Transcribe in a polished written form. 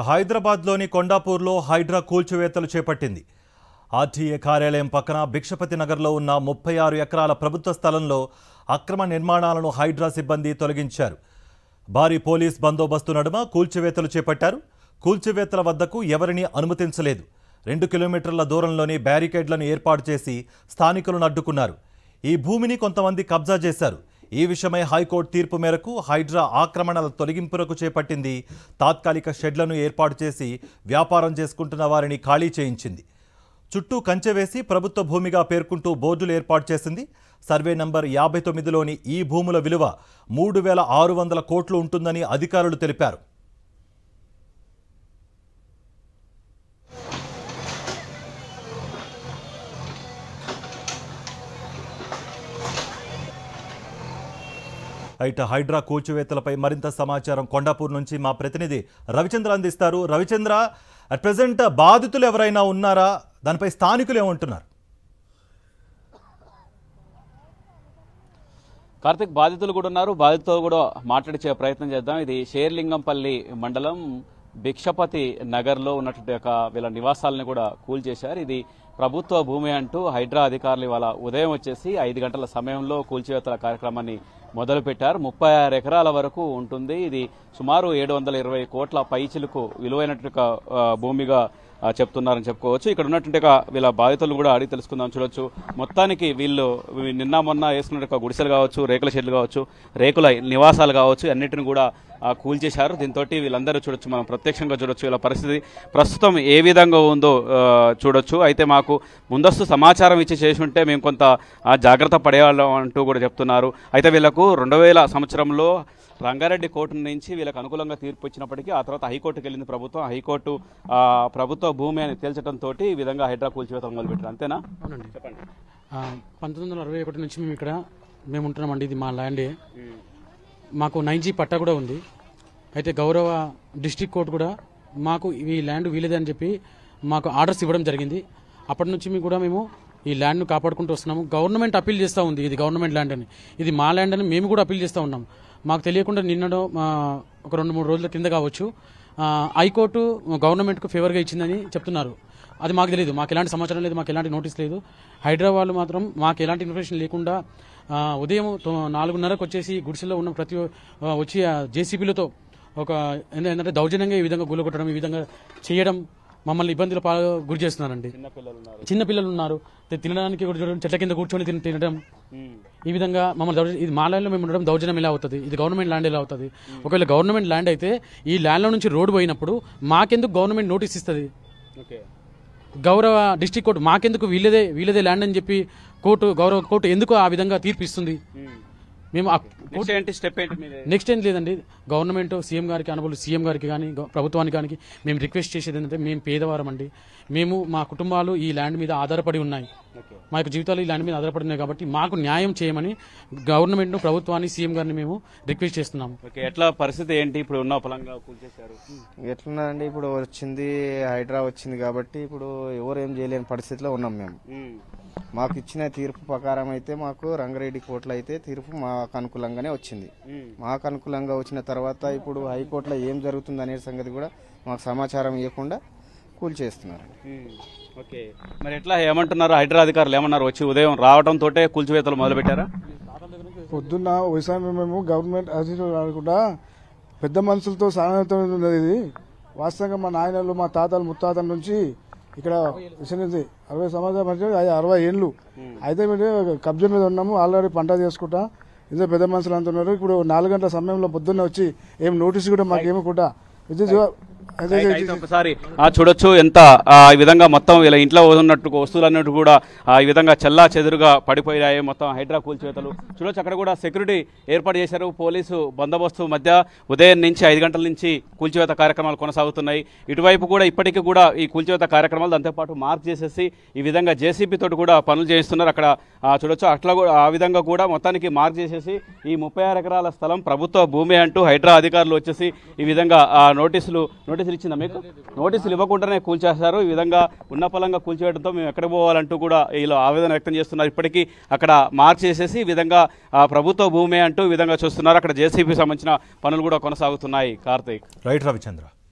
హైదరాబాద్లోని కొండాపూర్లో హైడ్రా కూల్చివేతలు చేపట్టింది. ఆర్టీఏ కార్యాలయం పక్కన భిక్షపతి నగర్లో ఉన్న 36 ఎకరాల ప్రభుత్వ స్థలంలో అక్రమ నిర్మాణాలను హైడ్రా సిబ్బంది తొలగించారు. భారీ పోలీస్ బందోబస్తు నడుమ కూల్చివేతలు చేపట్టారు. కూల్చివేతల వద్దకు ఎవరిని అనుమతించలేదు. 2 కిలోమీటర్ల దూరంలోని బ్యారికేడ్లను ఏర్పాటు చేసి స్థానికులను అడ్డుకున్నారు. ఈ భూమిని కొంతమంది కబ్జా చేశారు. ఈ విషయమై హైకోర్టు తీర్పు మేరకు హైడ్రా ఆక్రమణల తొలగింపునకు చేపట్టింది. తాత్కాలిక షెడ్లను ఏర్పాటు చేసి వ్యాపారం చేసుకుంటున్న వారిని ఖాళీ చేయించింది. చుట్టూ కంచె వేసి ప్రభుత్వ భూమిగా పేర్కొంటూ బోర్డులు ఏర్పాటు చేసింది. సర్వే నంబర్ 59లోని ఈ భూముల విలువ 3600 కోట్లు ఉంటుందని అధికారులు తెలిపారు. హైడ్రా కూల్చివేతలపై మరింత సమాచారం కొండాపూర్ నుంచి మా ప్రతినిధి రవిచంద్ర అందిస్తారు. రవిచంద్ర, అట్ ప్రెజెంట్ బాధితులు ఎవరైనా ఉన్నారా? దానిపై స్థానికులు ఏమంటున్నారు? కార్తిక్, బాధితులు కూడా ఉన్నారు. బాధితులతో కూడా మాట్లాడించే ప్రయత్నం చేద్దాం. ఇది షేర్లింగంపల్లి మండలం భిక్షపతి నగర్లో ఉన్నటువంటి వీళ్ళ నివాసాలను కూడా కూల్చేశారు. ఇది ప్రభుత్వ భూమి అంటూ హైడ్రా అధికారులు ఇవాళ ఉదయం వచ్చేసి 5 గంటల సమయంలో కూల్చివేతల కార్యక్రమాన్ని మొదలుపెట్టారు. 36 ఎకరాల వరకు ఉంటుంది. ఇది సుమారు 720 కోట్ల పైచిలకు విలువైనటువంటి భూమిగా చెప్తున్నారని చెప్పుకోవచ్చు. ఇక్కడ ఉన్నటువంటి వీళ్ళ బాధితులు కూడా అడిగి తెలుసుకుందాం. చూడొచ్చు, మొత్తానికి వీళ్ళు నిన్న మొన్న వేసుకున్న గుడిసెలు కావచ్చు, రేకుల షెడ్లు కావచ్చు, రేకుల నివాసాలు కావచ్చు, అన్నిటిని కూడా కూల్చేశారు. దీంతో వీళ్ళందరూ చూడొచ్చు, మనం ప్రత్యక్షంగా చూడొచ్చు వీళ్ళ పరిస్థితి ప్రస్తుతం ఏ విధంగా ఉందో చూడొచ్చు. అయితే మాకు ముందస్తు సమాచారం ఇచ్చి చేసి ఉంటే మేము కొంత జాగ్రత్త పడేవాళ్ళం అంటూ కూడా చెప్తున్నారు. అయితే వీళ్లకు 2000 సంవత్సరంలో రంగారెడ్డి కోర్టు నుంచి వీళ్ళకి అనుకూలంగా తీర్పు ఇచ్చినప్పటికీ ఆ తర్వాత హైకోర్టుకు వెళ్ళింది ప్రభుత్వం. హైకోర్టు ప్రభుత్వ భూమి అని తేల్చడంతో ఈ విధంగా హైడ్రా కూల్చివేత మొదలుపెట్టారు. అంతేనా? అవునండి, చెప్పండి. 1961 నుంచి మేము ఉంటున్నామండి. ఇది మా ల్యాండే. మాకు 9G పట్టా కూడా ఉంది. అయితే గౌరవ డిస్ట్రిక్ట్ కోర్టు కూడా మాకు ఈ ల్యాండ్ వీలేదే అని చెప్పి మాకు ఆర్డర్స్ ఇవ్వడం జరిగింది. అప్పటి నుంచి మేము ఈ ల్యాండ్ను కాపాడుకుంటూ వస్తున్నాము. గవర్నమెంట్ అప్పీల్ చేస్తూ ఉంది ఇది గవర్నమెంట్ ల్యాండ్ అని, ఇది మా ల్యాండ్ అని మేము కూడా అప్పీల్ చేస్తూ ఉన్నాం. మాకు తెలియకుండా నిన్నడో ఒక 2-3 రోజుల కింద కావచ్చు హైకోర్టు గవర్నమెంట్కు ఫేవర్గా ఇచ్చిందని చెప్తున్నారు. అది మాకు తెలియదు. మాకు ఎలాంటి సమాచారం లేదు, మాకు ఎలాంటి నోటీస్ లేదు. హైదరాబాద్ మాత్రం మాకు ఎలాంటి ఇన్ఫర్మేషన్ లేకుండా ఉదయం 4:30కు వచ్చేసి గుడిసెల్లో ఉన్న వచ్చి జేసీబీలతో ఏంటంటే దౌర్జన్యంగా ఈ విధంగా గుల్లగొట్టడం, ఈ విధంగా చేయడం, మమ్మల్ని ఇబ్బందులు గురి చేస్తున్నారండి. చిన్నపిల్లలు ఉన్నారు, తినడానికి చెట్ల కింద కూర్చొని తినడం, ఈ విధంగా మమ్మల్ని ఇది మా ల్యాండ్లో మేము ఉండడం దౌర్జన్యం ఎలా అవుతుంది? ఇది గవర్నమెంట్ ల్యాండ్ ఎలా అవుతుంది? ఒకవేళ గవర్నమెంట్ ల్యాండ్ అయితే ఈ ల్యాండ్లో నుంచి రోడ్డు పోయినప్పుడు మాకెందుకు గవర్నమెంట్ నోటీస్ ఇస్తుంది? గౌరవ డిస్ట్రిక్ట్ కోర్టు మాకెందుకు వీళ్ళదే ల్యాండ్ అని చెప్పి గౌరవ కోర్టు ఎందుకు ఆ విధంగా తీర్పు ఇస్తుంది? మేము నెక్స్ట్ ఏం లేదండి, గవర్నమెంట్ సీఎం గారికి అనుభవం సీఎం గారికి కానీ ప్రభుత్వానికి కానీ మేము రిక్వెస్ట్ చేసేది ఏంటంటే, మేము పేదవారం అండి. మా కుటుంబాలు ఈ ల్యాండ్ మీద ఆధారపడి ఉన్నాయి. మా యొక్క జీవితాలు ఈ ల్యాండ్ మీద ఆధారపడి ఉన్నాయి. కాబట్టి మాకు న్యాయం చేయమని గవర్నమెంట్ ప్రభుత్వాన్ని సీఎం గారిని మేము రిక్వెస్ట్ చేస్తున్నాము. ఎట్లా పరిస్థితి ఏంటి? ఇప్పుడు ఉన్న పొలంగా కూల్చేశారు. ఎట్లున్నారండి, ఇప్పుడు వచ్చింది హైడ్రా వచ్చింది కాబట్టి ఇప్పుడు ఎవరు ఏం చేయలేని పరిస్థితిలో ఉన్నాం మేము. మాకు ఇచ్చిన తీర్పు ప్రకారం అయితే మాకు రంగారెడ్డి కోర్టులో అయితే తీర్పు మాకు అనుకూలంగానే వచ్చింది. మాకు అనుకూలంగా వచ్చిన తర్వాత ఇప్పుడు హైకోర్టులో ఏం జరుగుతుంది అనే సంగతి కూడా మాకు సమాచారం ఇవ్వకుండా కూల్చేస్తున్నారు. ఓకే, మరి ఎట్లా ఏమంటున్నారు హైడ్రా అధికారులు? ఏమన్నారు? వచ్చి ఉదయం రావడంతో కూల్చివేతలు మొదలు పెట్టారా? పొద్దున్న వ్యవసాయం మేము గవర్నమెంట్ అధికారులు కూడా పెద్ద మనుషులతో సామాన్యత ఉన్నది. ఇది వాస్తవంగా మా నాయనలు, మా తాతలు, ముత్తాతల నుంచి ఇక్కడ 60 సంవత్సరాలు 60 ఏళ్ళు అయితే కబ్జా మీద ఉన్నాము. ఆల్రెడీ పంట చేసుకుంటా ఇదే పెద్ద మనుషులు అంటున్నారు. ఇప్పుడు 4 గంటల సమయంలో పొద్దున్న వచ్చి ఏం నోటీసు కూడా మాకేమో కూడా ఒకసారి చూడొచ్చు ఎంత ఈ విధంగా మొత్తం ఇలా ఇంట్లో ఉన్నట్టు వస్తువులు అన్నట్టు కూడా ఈ విధంగా చెల్లా చెదురుగా పడిపోయాయి. మొత్తం హైడ్రా కూల్చివేతలు చూడొచ్చు. అక్కడ కూడా సెక్యూరిటీ ఏర్పాటు చేశారు. పోలీసు బందోబస్తు మధ్య ఉదయం నుంచి 5 గంటల నుంచి కూల్చివేత కార్యక్రమాలు కొనసాగుతున్నాయి. ఇటువైపు కూడా ఇప్పటికీ కూడా ఈ కూల్చివేత కార్యక్రమాలు దాంతోపాటు మార్క్ చేసేసి ఈ విధంగా జేసీబీ తోటి కూడా పనులు చేయిస్తున్నారు. అక్కడ చూడొచ్చు, అట్లా కూడా ఆ విధంగా కూడా మొత్తానికి మార్క్ చేసేసి ఈ 36 ఎకరాల స్థలం ప్రభుత్వ భూమి అంటూ హైడ్రా అధికారులు వచ్చేసి ఈ విధంగా నోటీసులు ఇచ్చిందా? మీకు నోటీసులు ఇవ్వకుండానే కూల్చేశారు. ఈ విధంగా ఉన్న పొలంగా కూల్చేయడంతో మేము ఎక్కడ పోవాలంటూ కూడా వీళ్ళు ఆవేదన వ్యక్తం చేస్తున్నారు. ఇప్పటికీ అక్కడ మార్క్ చేసేసి ఈ విధంగా ప్రభుత్వ భూమి అంటూ ఈ విధంగా చూస్తున్నారు. అక్కడ జేసీబీ సంబంధించిన పనులు కూడా కొనసాగుతున్నాయి. కార్తీక్, రైట్ రవిచంద్ర.